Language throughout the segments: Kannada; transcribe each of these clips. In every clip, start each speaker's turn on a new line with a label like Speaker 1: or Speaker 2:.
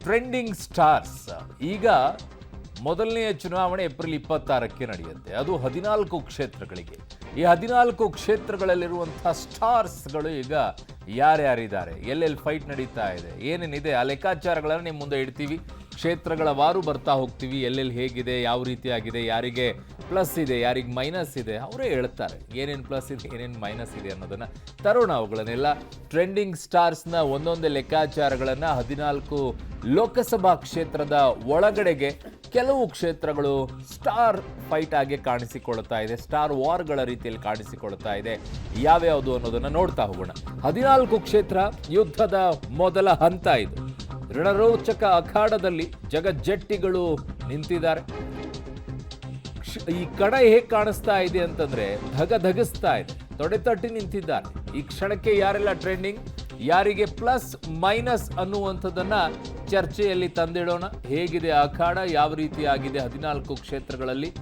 Speaker 1: ಟ್ರೆಂಡಿಂಗ್ ಸ್ಟಾರ್ಸ್ ಈಗ ಮೊದಲನೆಯ ಚುನಾವಣೆ ಏಪ್ರಿಲ್ 26ಕ್ಕೆ ನಡೆಯುತ್ತೆ. ಅದು 14 ಕ್ಷೇತ್ರಗಳಿಗೆ. ಈ 14 ಕ್ಷೇತ್ರಗಳಲ್ಲಿರುವಂತಹ ಸ್ಟಾರ್ಸ್ಗಳು ಈಗ ಯಾರ್ಯಾರಿದ್ದಾರೆ, ಎಲ್ಲೆಲ್ಲಿ ಫೈಟ್ ನಡೀತಾ ಇದೆ, ಏನೇನಿದೆ ಆ ಲೆಕ್ಕಾಚಾರಗಳನ್ನು ನಿಮ್ಮ ಮುಂದೆ ಇಡ್ತೀವಿ. ಕ್ಷೇತ್ರಗಳ ವಾರು ಬರ್ತಾ ಹೋಗ್ತೀವಿ, ಎಲ್ಲೆಲ್ಲಿ ಹೇಗಿದೆ, ಯಾವ ರೀತಿಯಾಗಿದೆ, ಯಾರಿಗೆ ಪ್ಲಸ್ ಇದೆ, ಯಾರಿಗೆ ಮೈನಸ್ ಇದೆ, ಅವರೇ ಹೇಳ್ತಾರೆ ಏನೇನು ಪ್ಲಸ್ ಇದೆ, ಏನೇನು ಮೈನಸ್ ಇದೆ ಅನ್ನೋದನ್ನು ತರೋಣ. ಅವುಗಳನ್ನೆಲ್ಲ ಟ್ರೆಂಡಿಂಗ್ ಸ್ಟಾರ್ಸ್ನ ಒಂದೊಂದೇ ಲೆಕ್ಕಾಚಾರಗಳನ್ನು 14 ಲೋಕಸಭಾ ಕ್ಷೇತ್ರದ ಒಳಗಡೆಗೆ ಕೆಲವು ಕ್ಷೇತ್ರಗಳು ಸ್ಟಾರ್ ಫೈಟ್ ಆಗಿ ಕಾಣಿಸಿಕೊಳ್ತಾ ಇದೆ, ಸ್ಟಾರ್ ವಾರ್ಗಳ ರೀತಿಯಲ್ಲಿ ಕಾಣಿಸಿಕೊಳ್ತಾ ಇದೆ. ಯಾವ್ಯಾವುದು ಅನ್ನೋದನ್ನು ನೋಡ್ತಾ ಹೋಗೋಣ. 14 ಕ್ಷೇತ್ರ ಯುದ್ಧದ ಮೊದಲ ಹಂತ ಇದು. ರಣರೋಚಕ ಅಖಾಡದಲ್ಲಿ ಜಗಜ್ಜಟ್ಟಿಗಳು ನಿಂತಿದ್ದಾರೆ. ಈ ಕಡ ಹೇಗೆ ಕಾಣಿಸ್ತಾ ಇದೆ ಅಂತಂದ್ರೆ ಧಗಧಗಿಸ್ತಾ ಇದೆ, ತೊಡೆತಟ್ಟಿ ನಿಂತಿದ್ದಾರೆ. ಈ ಕ್ಷಣಕ್ಕೆ ಯಾರೆಲ್ಲ ಟ್ರೆಂಡಿಂಗ್, ಯಾರಿಗೆ ಪ್ಲಸ್ ಮೈನಸ್ ಅನ್ನುವಂಥದ್ದನ್ನ ಚರ್ಚೆಯಲ್ಲಿ ತಂದಿಡೋಣ. ಹೇಗಿದೆ ಅಖಾಡ, ಯಾವ ರೀತಿಯಾಗಿದೆ 14 ಕ್ಷೇತ್ರಗಳಲ್ಲಿ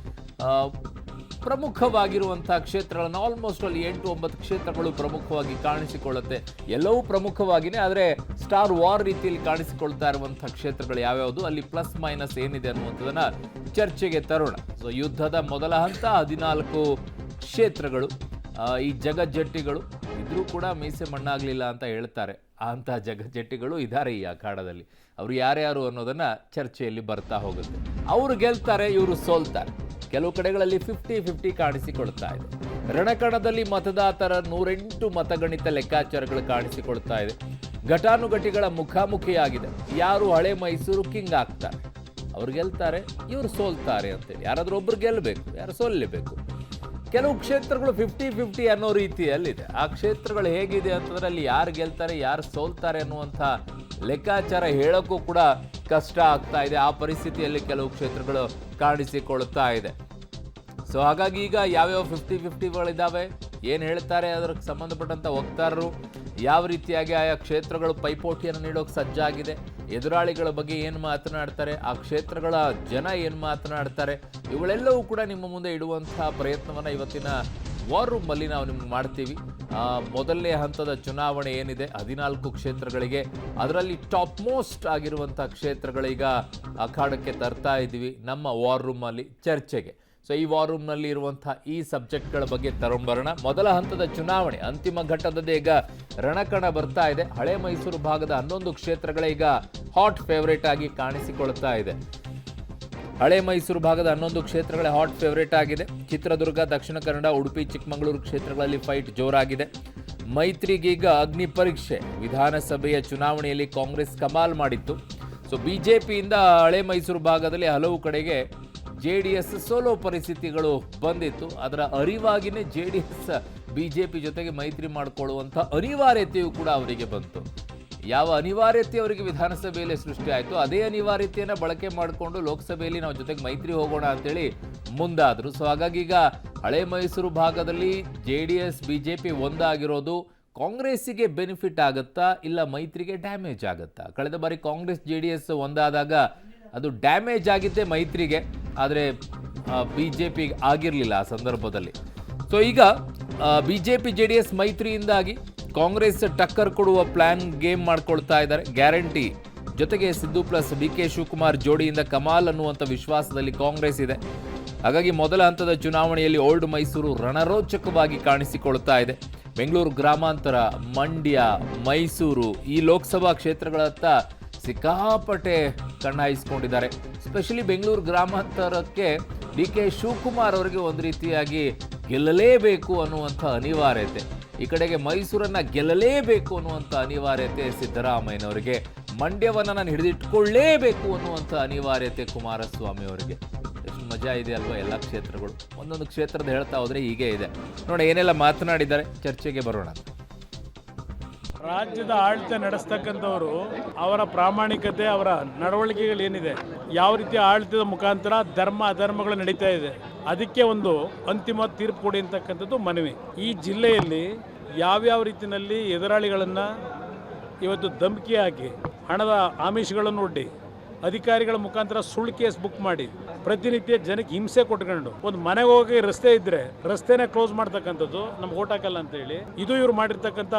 Speaker 1: ಪ್ರಮುಖವಾಗಿರುವಂತಹ ಕ್ಷೇತ್ರಗಳನ್ನು ಆಲ್ಮೋಸ್ಟ್ ಅಲ್ಲಿ 8-9 ಕ್ಷೇತ್ರಗಳು ಪ್ರಮುಖವಾಗಿ ಕಾಣಿಸಿಕೊಳ್ಳುತ್ತೆ. ಎಲ್ಲವೂ ಪ್ರಮುಖವಾಗಿಯೇ, ಆದರೆ ಸ್ಟಾರ್ ವಾರ್ ರೀತಿಯಲ್ಲಿ ಕಾಣಿಸಿಕೊಳ್ತಾ ಇರುವಂತಹ ಕ್ಷೇತ್ರಗಳು ಯಾವ್ಯಾವುದು, ಅಲ್ಲಿ ಪ್ಲಸ್ ಮೈನಸ್ ಏನಿದೆ ಅನ್ನುವಂಥದ್ದನ್ನ ಚರ್ಚೆಗೆ ತರೋಣ. ಸೊ ಯುದ್ಧದ ಮೊದಲ ಹಂತ 14 ಕ್ಷೇತ್ರಗಳು. ಈ ಜಗಜ್ಜಟ್ಟಿಗಳು ಇದ್ರೂ ಕೂಡ ಮೀಸೆ ಮಣ್ಣಾಗಲಿಲ್ಲ ಅಂತ ಹೇಳ್ತಾರೆ. ಅಂತಹ ಜಗಜ್ಜಟ್ಟಿಗಳು ಇದ್ದಾರೆ ಈ ಅಖಾಡದಲ್ಲಿ. ಅವರು ಯಾರ್ಯಾರು ಅನ್ನೋದನ್ನ ಚರ್ಚೆಯಲ್ಲಿ ಬರ್ತಾ ಹೋಗುತ್ತೆ. ಅವರು ಗೆಲ್ತಾರೆ, ಇವರು ಸೋಲ್ತಾರೆ. ಕೆಲವು ಕಡೆಗಳಲ್ಲಿ 50-50 ಕಾಣಿಸಿಕೊಳ್ತಾ ಇದೆ. ರಣಕಣದಲ್ಲಿ ಮತದಾತರ 108 ಮತಗಣಿತ ಲೆಕ್ಕಾಚಾರಗಳು ಕಾಣಿಸಿಕೊಳ್ತಾ ಇದೆ. ಘಟಾನುಘಟಿಗಳ ಮುಖಾಮುಖಿಯಾಗಿದೆ. ಯಾರು ಹಳೆ ಮೈಸೂರು ಕಿಂಗ್ ಆಗ್ತಾರೆ, ಅವ್ರು ಗೆಲ್ತಾರೆ, ಇವರು ಸೋಲ್ತಾರೆ ಅಂತೇಳಿ. ಯಾರಾದ್ರೂ ಒಬ್ರು ಗೆಲ್ಲಬೇಕು, ಯಾರು ಸೋಲ್ಲೇಬೇಕು. ಕೆಲವು ಕ್ಷೇತ್ರಗಳು 50-50 ಅನ್ನೋ ರೀತಿಯಲ್ಲಿದೆ. ಆ ಕ್ಷೇತ್ರಗಳು ಹೇಗಿದೆ ಅಂತಂದ್ರೆ ಅಲ್ಲಿ ಯಾರು ಗೆಲ್ತಾರೆ, ಯಾರು ಸೋಲ್ತಾರೆ ಅನ್ನುವಂಥ ಲೆಕ್ಕಾಚಾರ ಹೇಳೋಕ್ಕೂ ಕೂಡ ಕಷ್ಟ ಆಗ್ತಾ ಇದೆ. ಆ ಪರಿಸ್ಥಿತಿಯಲ್ಲಿ ಕೆಲವು ಕ್ಷೇತ್ರಗಳು ಕಾಣಿಸಿಕೊಳ್ತಾ ಇದೆ. ಸೊ ಹಾಗಾಗಿ ಈಗ ಯಾವ್ಯಾವ 50-50ಗಳಿದ್ದಾವೆ, ಏನು ಹೇಳ್ತಾರೆ ಅದಕ್ಕೆ ಸಂಬಂಧಪಟ್ಟಂಥ ವಕ್ತಾರರು, ಯಾವ ರೀತಿಯಾಗಿ ಆಯಾ ಕ್ಷೇತ್ರಗಳು ಪೈಪೋಟಿಯನ್ನು ನೀಡೋಕೆ ಸಜ್ಜಾಗಿದೆ, ಎದುರಾಳಿಗಳ ಬಗ್ಗೆ ಏನು ಮಾತನಾಡ್ತಾರೆ, ಆ ಕ್ಷೇತ್ರಗಳ ಜನ ಏನು ಮಾತನಾಡ್ತಾರೆ, ಇವುಗಳೆಲ್ಲವೂ ಕೂಡ ನಿಮ್ಮ ಮುಂದೆ ಇಡುವಂತಹ ಪ್ರಯತ್ನವನ್ನು ಇವತ್ತಿನ ವಾರ್ ರೂಮಲ್ಲಿ ನಾವು ನಿಮ್ಗೆ ಮಾಡ್ತೀವಿ. ಮೊದಲನೇ ಹಂತದ ಚುನಾವಣೆ ಏನಿದೆ 14 ಕ್ಷೇತ್ರಗಳಿಗೆ, ಅದರಲ್ಲಿ ಟಾಪ್ ಮೋಸ್ಟ್ ಆಗಿರುವಂಥ ಕ್ಷೇತ್ರಗಳೀಗ ಅಖಾಡಕ್ಕೆ ತರ್ತಾ ಇದ್ದೀವಿ ನಮ್ಮ ವಾರ್ ರೂಮಲ್ಲಿ ಚರ್ಚೆಗೆ. ಸೊ ಈ ವಾರ್ ರೂಮ್ನಲ್ಲಿ ಇರುವಂಥ ಈ ಸಬ್ಜೆಕ್ಟ್ಗಳ ಬಗ್ಗೆ ತಗೊಂಬರೋಣ. ಮೊದಲ ಹಂತದ ಚುನಾವಣೆ ಅಂತಿಮ ಘಟ್ಟದದೇ ಈಗ ರಣಕಣ ಬರ್ತಾ ಇದೆ. ಹಳೆ ಮೈಸೂರು ಭಾಗದ 11 ಕ್ಷೇತ್ರಗಳೀಗ ಹಾಟ್ ಫೇವರೇಟ್ ಆಗಿ ಕಾಣಿಸಿಕೊಳ್ತಾ ಇದೆ. ಹಳೆ ಮೈಸೂರು ಭಾಗದ 11 ಕ್ಷೇತ್ರಗಳೇ ಹಾಟ್ ಫೇವರೇಟ್ ಆಗಿದೆ. ಚಿತ್ರದುರ್ಗ, ದಕ್ಷಿಣ ಕನ್ನಡ, ಉಡುಪಿ, ಚಿಕ್ಕಮಗಳೂರು ಕ್ಷೇತ್ರಗಳಲ್ಲಿ ಫೈಟ್ ಜೋರಾಗಿದೆ. ಮೈತ್ರಿಗೀಗ ಅಗ್ನಿ ಪರೀಕ್ಷೆ. ವಿಧಾನಸಭೆಯ ಚುನಾವಣೆಯಲ್ಲಿ ಕಾಂಗ್ರೆಸ್ ಕಮಾಲ್ ಮಾಡಿತ್ತು. ಸೊ ಬಿಜೆಪಿಯಿಂದ ಹಳೆ ಮೈಸೂರು ಭಾಗದಲ್ಲಿ ಹಲವು ಕಡೆಗೆ JDS ಸೋಲೋ ಪರಿಸ್ಥಿತಿಗಳು ಬಂದಿತ್ತು. ಅದರ ಅರಿವಾಗಿನೇ JDS ಬಿಜೆಪಿ ಜೊತೆಗೆ ಮೈತ್ರಿ ಮಾಡಿಕೊಳ್ಳುವಂಥ ಅನಿವಾರ್ಯತೆಯೂ ಕೂಡ ಅವರಿಗೆ ಬಂತು. ಯಾವ ಅನಿವಾರ್ಯತೆ ಅವರಿಗೆ ವಿಧಾನಸಭೆಯಲ್ಲಿ ಸೃಷ್ಟಿ ಆಯಿತು, ಅದೇ ಅನಿವಾರ್ಯತೆಯನ್ನು ಬಳಕೆ ಮಾಡಿಕೊಂಡು ಲೋಕಸಭೆಯಲ್ಲಿ ನಾವು ಜೊತೆಗೆ ಮೈತ್ರಿ ಹೋಗೋಣ ಅಂತೇಳಿ ಮುಂದಾದರು. ಸೊ ಹಾಗಾಗಿ ಈಗ ಹಳೆ ಮೈಸೂರು ಭಾಗದಲ್ಲಿ JDS ಬಿಜೆಪಿ ಒಂದಾಗಿರೋದು ಕಾಂಗ್ರೆಸ್ಸಿಗೆ ಬೆನಿಫಿಟ್ ಆಗುತ್ತಾ, ಇಲ್ಲ ಮೈತ್ರಿಗೆ ಡ್ಯಾಮೇಜ್ ಆಗುತ್ತಾ? ಕಳೆದ ಬಾರಿ ಕಾಂಗ್ರೆಸ್ JDS ಒಂದಾದಾಗ ಅದು ಡ್ಯಾಮೇಜ್ ಆಗಿದ್ದೇ ಮೈತ್ರಿಗೆ, ಆದರೆ ಬಿಜೆಪಿ ಆಗಿರಲಿಲ್ಲ ಆ ಸಂದರ್ಭದಲ್ಲಿ. ಸೊ ಈಗ ಬಿಜೆಪಿ JDS ಮೈತ್ರಿಯಿಂದಾಗಿ ಕಾಂಗ್ರೆಸ್ ಟಕ್ಕರ್ ಕೊಡುವ ಪ್ಲಾನ್ ಗೇಮ್ ಮಾಡ್ಕೊಳ್ತಾ ಇದ್ದಾರೆ. ಗ್ಯಾರಂಟಿ ಜೊತೆಗೆ ಸಿದ್ದು ಪ್ಲಸ್ DK ಶಿವಕುಮಾರ್ ಜೋಡಿಯಿಂದ ಕಮಾಲ್ ಅನ್ನುವಂಥ ವಿಶ್ವಾಸದಲ್ಲಿ ಕಾಂಗ್ರೆಸ್ ಇದೆ. ಹಾಗಾಗಿ ಮೊದಲ ಹಂತದ ಚುನಾವಣೆಯಲ್ಲಿ ಓಲ್ಡ್ ಮೈಸೂರು ರಣರೋಚಕವಾಗಿ ಕಾಣಿಸಿಕೊಳ್ತಾ ಇದೆ. ಬೆಂಗಳೂರು ಗ್ರಾಮಾಂತರ, ಮಂಡ್ಯ, ಮೈಸೂರು ಈ ಲೋಕಸಭಾ ಕ್ಷೇತ್ರಗಳತ್ತ ಸಿಕ್ಕಾಪಟ್ಟೆ ಕಣ್ಣಾಯಿಸ್ಕೊಂಡಿದ್ದಾರೆ. ಸ್ಪೆಷಲಿ ಬೆಂಗಳೂರು ಗ್ರಾಮಾಂತರಕ್ಕೆ DK ಶಿವಕುಮಾರ್ ಅವರಿಗೆ ಒಂದು ರೀತಿಯಾಗಿ ಗೆಲ್ಲಲೇಬೇಕು ಅನ್ನುವಂಥ ಅನಿವಾರ್ಯತೆ, ಈ ಕಡೆಗೆ ಮೈಸೂರನ್ನ ಗೆಲ್ಲಲೇಬೇಕು ಅನ್ನುವಂಥ ಅನಿವಾರ್ಯತೆ ಸಿದ್ದರಾಮಯ್ಯನವರಿಗೆ, ಮಂಡ್ಯವನ್ನು ನಾನು ಹಿಡಿದಿಟ್ಕೊಳ್ಳೇಬೇಕು ಅನ್ನುವಂಥ ಅನಿವಾರ್ಯತೆ ಕುಮಾರಸ್ವಾಮಿ ಅವರಿಗೆ. ಎಷ್ಟು ಮಜಾ ಇದೆ ಅಲ್ವಾ ಎಲ್ಲ ಕ್ಷೇತ್ರಗಳು. ಒಂದೊಂದು ಕ್ಷೇತ್ರದ ಹೇಳ್ತಾ ಹೋದ್ರೆ ಹೀಗೆ ಇದೆ. ನೋಡಿ ಏನೆಲ್ಲ ಮಾತನಾಡಿದ್ದಾರೆ, ಚರ್ಚೆಗೆ ಬರೋಣ.
Speaker 2: ರಾಜ್ಯದ ಆಡಳಿತ ನಡೆಸ್ತಕ್ಕಂಥವರು ಅವರ ಪ್ರಾಮಾಣಿಕತೆ, ಅವರ ನಡವಳಿಕೆಗಳೇನಿದೆ, ಯಾವ ರೀತಿಯ ಆಡಳಿತದ ಮುಖಾಂತರ ಧರ್ಮ ಅಧರ್ಮಗಳು ನಡೀತಾ ಇದೆ, ಅದಕ್ಕೆ ಒಂದು ಅಂತಿಮ ತೀರ್ಪು ಕೊಡಿ ಅಂತಕ್ಕಂಥದ್ದು ಮನವಿ. ಈ ಜಿಲ್ಲೆಯಲ್ಲಿ ಯಾವ್ಯಾವ ರೀತಿಯಲ್ಲಿ ಎದುರಾಳಿಗಳನ್ನು ಇವತ್ತು ಧಮಕಿ ಹಾಕಿ, ಹಣದ ಆಮಿಷಗಳನ್ನು ಒಡ್ಡಿ, ಅಧಿಕಾರಿಗಳ ಮುಖಾಂತರ ಸುಳ್ಳು ಕೇಸ್ ಬುಕ್ ಮಾಡಿ, ಪ್ರತಿನಿತ್ಯ ಜನಕ್ಕೆ ಹಿಂಸೆ ಕೊಟ್ಕೊಂಡು, ಒಂದು ಮನೆಗೆ ಹೋಗಿ ರಸ್ತೆ ಇದ್ದರೆ ರಸ್ತೆನೇ ಕ್ಲೋಸ್ ಮಾಡ್ತಕ್ಕಂಥದ್ದು, ನಮ್ಗೆ ಓಟ್ ಹಾಕಲ್ಲ ಅಂತೇಳಿ, ಇದು ಇವ್ರು ಮಾಡಿರ್ತಕ್ಕಂಥ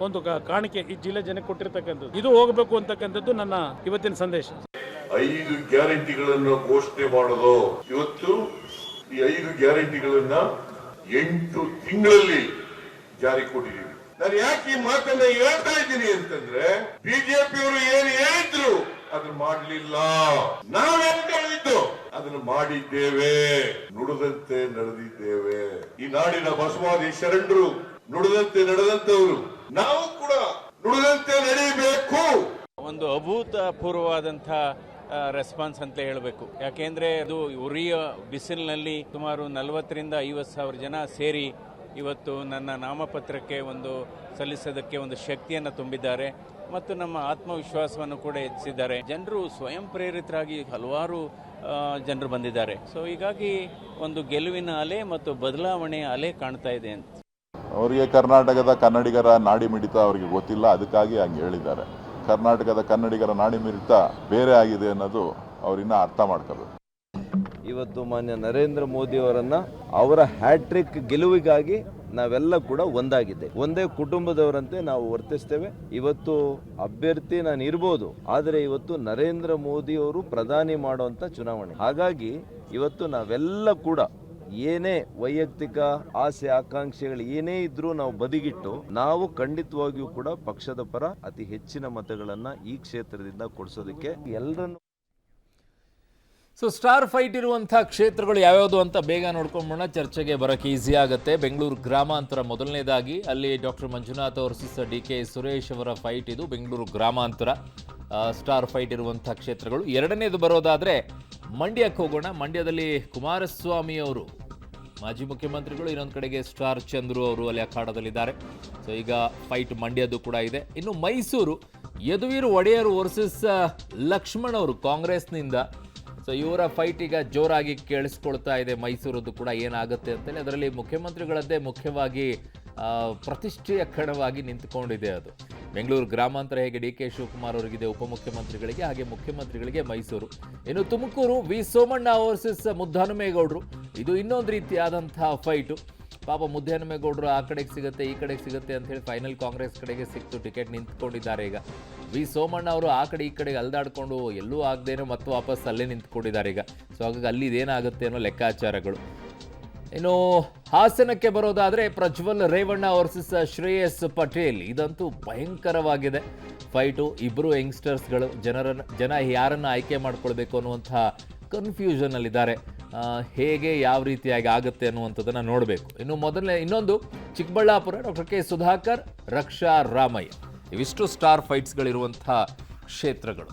Speaker 2: ಒಂದು ಕಾಣಿಕೆ ಈ ಜಿಲ್ಲೆ ಜನಕ್ಕೆ ಕೊಟ್ಟಿರ್ತಕ್ಕಂಥದ್ದು. ಇದು ಹೋಗಬೇಕು ಅಂತಕ್ಕಂಥದ್ದು ನನ್ನ ಇವತ್ತಿನ ಸಂದೇಶ.
Speaker 3: 5 ಗ್ಯಾರಂಟಿಗಳನ್ನು ಘೋಷಣೆ ಮಾಡೋದು. ಇವತ್ತು ಈ 5 ಗ್ಯಾರಂಟಿಗಳನ್ನ 8 ತಿಂಗಳಲ್ಲಿ ಜಾರಿ ಕೊಟ್ಟಿದ್ದೀವಿ. ನಾನು ಯಾಕೆ ಈ ಮಾತನ್ನ ಹೇಳ್ತಾ ಇದ್ದೀನಿ ಅಂತಂದ್ರೆ, ಬಿಜೆಪಿಯವರು ಏನು ಹೇಳಿದ್ರು ಅದನ್ನ ಮಾಡಲಿಲ್ಲ. ನಾವೇನು ಹೇಳಿದ್ದು ಅದನ್ನು ಮಾಡಿದ್ದೇವೆ, ನುಡಿದಂತೆ ನಡೆದಿದ್ದೇವೆ. ಈ ನಾಡಿನ ಬಸವಾದಿ ಶರಣರು ನುಡಿದಂತೆ ನಡೆದಂತವರು, ನಾವು ಕೂಡ ನುಡಿದಂತೆ ನಡೆಯಬೇಕು.
Speaker 4: ಒಂದು ಅಭೂತಪೂರ್ವವಾದಂಥ ರೆಸ್ಪಾನ್ಸ್ ಅಂತ ಹೇಳಬೇಕು. ಯಾಕೆಂದ್ರೆ ಅದು ಉರಿಯ ಬಿಸಿಲಿನಲ್ಲಿ ಸುಮಾರು 40,000 ರಿಂದ 50,000 ಜನ ಸೇರಿ ಇವತ್ತು ನನ್ನ ನಾಮಪತ್ರಕ್ಕೆ ಒಂದು ಸಲ್ಲಿಸೋದಕ್ಕೆ ಒಂದು ಶಕ್ತಿಯನ್ನು ತುಂಬಿದ್ದಾರೆ ಮತ್ತು ನಮ್ಮ ಆತ್ಮವಿಶ್ವಾಸವನ್ನು ಕೂಡ ಹೆಚ್ಚಿಸಿದ್ದಾರೆ. ಜನರು ಸ್ವಯಂ ಪ್ರೇರಿತರಾಗಿ ಹಲವಾರು ಜನರು ಬಂದಿದ್ದಾರೆ. ಸೊ ಹೀಗಾಗಿ ಒಂದು ಗೆಲುವಿನ ಅಲೆ ಮತ್ತು ಬದಲಾವಣೆಯ ಅಲೆ ಕಾಣ್ತಾ ಇದೆ ಅಂತ.
Speaker 5: ಅವರಿಗೆ ಕರ್ನಾಟಕದ ಕನ್ನಡಿಗರ ನಾಡಿ ಮಿಡಿತ ಅವರಿಗೆ ಗೊತ್ತಿಲ್ಲ, ಅದಕ್ಕಾಗಿ ಹಂಗೆ ಹೇಳಿದ್ದಾರೆ. ಕರ್ನಾಟಕದ ಕನ್ನಡಿಗರ ನಾಡಿ ಮಿಡಿತ ಬೇರೆ ಆಗಿದೆ ಅನ್ನೋದು ಅವರಿನ್ನ ಅರ್ಥ ಮಾಡ್ಕೋಬೇಕು.
Speaker 6: ಇವತ್ತು ಮಾನ್ಯ ನರೇಂದ್ರ ಮೋದಿ ಅವರನ್ನ ಅವರ ಹ್ಯಾಟ್ರಿಕ್ ಗೆಲುವಿಗಾಗಿ ನಾವೆಲ್ಲ ಕೂಡ ಒಂದಾಗಿದ್ದೇವೆ. ಒಂದೇ ಕುಟುಂಬದವರಂತೆ ನಾವು ವರ್ತಿಸ್ತೇವೆ. ಇವತ್ತು ಅಭ್ಯರ್ಥಿ ನಾನು ಇರ್ಬೋದು, ಆದರೆ ಇವತ್ತು ನರೇಂದ್ರ ಮೋದಿ ಅವರು ಪ್ರಧಾನಿ ಮಾಡುವಂತ ಚುನಾವಣೆ. ಹಾಗಾಗಿ ಇವತ್ತು ನಾವೆಲ್ಲ ಕೂಡ ಏನೇ ವೈಯಕ್ತಿಕ ಆಸೆ ಆಕಾಂಕ್ಷೆಗಳು ಏನೇ ಇದ್ರೂ ನಾವು ಬದಿಗಿಟ್ಟು ನಾವು ಖಂಡಿತವಾಗಿಯೂ ಕೂಡ ಪಕ್ಷದ ಪರ ಅತಿ ಹೆಚ್ಚಿನ ಮತಗಳನ್ನ ಈ ಕ್ಷೇತ್ರದಿಂದ ಕೊಡಿಸೋದಕ್ಕೆ ಎಲ್ಲರನ್ನು.
Speaker 1: ಸೊ ಸ್ಟಾರ್ ಫೈಟ್ ಇರುವಂಥ ಕ್ಷೇತ್ರಗಳು ಯಾವ್ಯಾವುದು ಅಂತ ಬೇಗ ನೋಡ್ಕೊಂಬೋಣ, ಚರ್ಚೆಗೆ ಬರೋಕ್ಕೆ ಈಸಿ ಆಗುತ್ತೆ. ಬೆಂಗಳೂರು ಗ್ರಾಮಾಂತರ ಮೊದಲನೇದಾಗಿ, ಅಲ್ಲಿ doctor Manjunath versus DK Suresh ಅವರ ಫೈಟ್ ಇದು. ಬೆಂಗಳೂರು ಗ್ರಾಮಾಂತರ ಸ್ಟಾರ್ ಫೈಟ್ ಇರುವಂಥ ಕ್ಷೇತ್ರಗಳು. ಎರಡನೇದು ಬರೋದಾದರೆ ಮಂಡ್ಯಕ್ಕೆ ಹೋಗೋಣ. ಮಂಡ್ಯದಲ್ಲಿ ಕುಮಾರಸ್ವಾಮಿ ಅವರು ಮಾಜಿ ಮುಖ್ಯಮಂತ್ರಿಗಳು, ಇನ್ನೊಂದು ಕಡೆಗೆ ಸ್ಟಾರ್ ಚಂದ್ರು ಅವರು ಅಲ್ಲಿ ಅಖಾಡದಲ್ಲಿದ್ದಾರೆ. ಸೊ ಈಗ ಫೈಟ್ ಮಂಡ್ಯದ್ದು ಕೂಡ ಇದೆ. ಇನ್ನು ಮೈಸೂರು ಯದುವೀರ್ ಒಡೆಯರ್ ವರ್ಸಸ್ ಲಕ್ಷ್ಮಣ್ ಅವರು ಕಾಂಗ್ರೆಸ್ನಿಂದ. ಸೊ ಇವರ ಫೈಟ್ ಈಗ ಜೋರಾಗಿ ಕೇಳಿಸ್ಕೊಳ್ತಾ ಇದೆ. ಮೈಸೂರದ್ದು ಕೂಡ ಏನಾಗುತ್ತೆ ಅಂತೇಳಿ. ಅದರಲ್ಲಿ ಮುಖ್ಯಮಂತ್ರಿಗಳದ್ದೇ ಮುಖ್ಯವಾಗಿ ಪ್ರತಿಷ್ಠೆಯ ಕಣವಾಗಿ ನಿಂತುಕೊಂಡಿದೆ ಅದು. ಬೆಂಗಳೂರು ಗ್ರಾಮಾಂತರ ಹೇಗೆ DK ಶಿವಕುಮಾರ್ ಅವರಿಗಿದೆ ಉಪಮುಖ್ಯಮಂತ್ರಿಗಳಿಗೆ, ಹಾಗೆ ಮುಖ್ಯಮಂತ್ರಿಗಳಿಗೆ ಮೈಸೂರು. ಇನ್ನು ತುಮಕೂರು ವಿ ಸೋಮಣ್ಣ ವರ್ಸಸ್ ಮುದ್ದಹನುಮೇಗೌಡರು. ಇದು ಇನ್ನೊಂದು ರೀತಿಯಾದಂತಹ ಫೈಟು. ಪಾಪ ಮುದ್ದಹನುಮೇಗೌಡರು ಆ ಕಡೆಗೆ ಸಿಗುತ್ತೆ ಈ ಕಡೆಗೆ ಸಿಗುತ್ತೆ ಅಂತ ಹೇಳಿ ಫೈನಲ್ ಕಾಂಗ್ರೆಸ್ ಕಡೆಗೆ ಸಿಕ್ತು, ಟಿಕೆಟ್ ನಿಂತ್ಕೊಂಡಿದ್ದಾರೆ. ಈಗ ವಿ ಸೋಮಣ್ಣ ಅವರು ಆ ಕಡೆ ಈ ಕಡೆಗೆ ಅಲ್ದಾಡ್ಕೊಂಡು ಎಲ್ಲೂ ಆಗದೇನೋ ಮತ್ತೆ ವಾಪಸ್ ಅಲ್ಲೇ ನಿಂತ್ಕೊಂಡಿದ್ದಾರೆ ಈಗ. ಸೊ ಹಾಗಾಗಿ ಅಲ್ಲಿ ಇದೇನಾಗುತ್ತೆ ಅನ್ನೋ ಲೆಕ್ಕಾಚಾರಗಳು. ಇನ್ನು ಹಾಸನಕ್ಕೆ ಬರೋದಾದರೆ ಪ್ರಜ್ವಲ್ ರೇವಣ್ಣ ವರ್ಸಸ್ ಶ್ರೇಯಸ್ ಪಟೇಲ್. ಇದಂತೂ ಭಯಂಕರವಾಗಿದೆ ಫೈಟು. ಇಬ್ಬರು ಯಂಗ್ಸ್ಟರ್ಸ್ಗಳು. ಜನ ಯಾರನ್ನು ಆಯ್ಕೆ ಮಾಡ್ಕೊಳ್ಬೇಕು ಅನ್ನುವಂತಹ ಕನ್ಫ್ಯೂಷನಲ್ಲಿದ್ದಾರೆ. ಹೇಗೆ ಯಾವ ರೀತಿಯಾಗಿ ಆಗುತ್ತೆ ಅನ್ನುವಂಥದ್ದನ್ನು ನೋಡಬೇಕು. ಇನ್ನು ಇನ್ನೊಂದು ಚಿಕ್ಕಬಳ್ಳಾಪುರ, ಡಾಕ್ಟರ್ K ಸುಧಾಕರ್, ರಕ್ಷಾ ರಾಮಯ್ಯ. ಇವಿಷ್ಟು ಸ್ಟಾರ್ ಫೈಟ್ಸ್ಗಳಿರುವಂಥ ಕ್ಷೇತ್ರಗಳು.